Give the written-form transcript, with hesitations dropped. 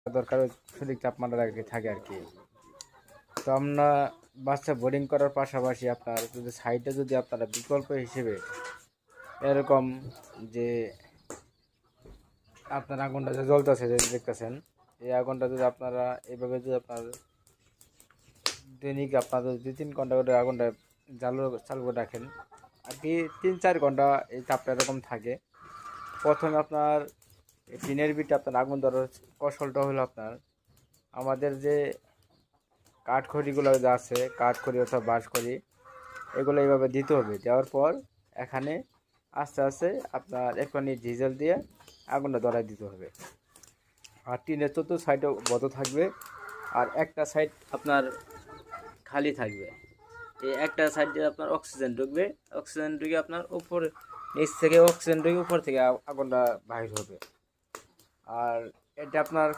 দরকার সঠিক তাপমাত্রা থাকে আর কি। তো আমরা বাচ্চা বোর্ডিং করার পাশাপাশি আপনার যদি সাইডে যদি আপনারা বিকল্প হিসেবে এরকম যে আপনার আগুনটা যে জ্বলতেছে যে দেখতেছেন, এই আগুনটা যদি আপনারা এইভাবে যদি আপনার দৈনিক আপনাদের 2-3 ঘন্টা করে আগুনটা চালু করে রাখেন আর কি, 3-4 ঘন্টা এই তাপটা এরকম থাকে। প্রথমে আপনার টিনের বিটে আপনার আগুন ধরার কৌশলটা হলো আপনার আমাদের যে কাঠখড়িগুলো যা আছে, কাঠখড়ি অথবা বাঁশখড়ি, এগুলো এইভাবে দিতে হবে। দেওয়ার পর এখানে আস্তে আস্তে আপনার একটুখানি ডিজেল দিয়ে আগুনটা ধরাই দিতে হবে। আর টিনের চতুর্থ সাইডও বন্ধ থাকবে আর একটা সাইড আপনার খালি থাকবে। এই একটা সাইড দিয়ে আপনার অক্সিজেন ঢুকবে, অক্সিজেন ঢুকে আপনার উপরে নিচ থেকে অক্সিজেন ঢুকে উপর থেকে আগুনটা বাহির হবে। আর এটা আপনার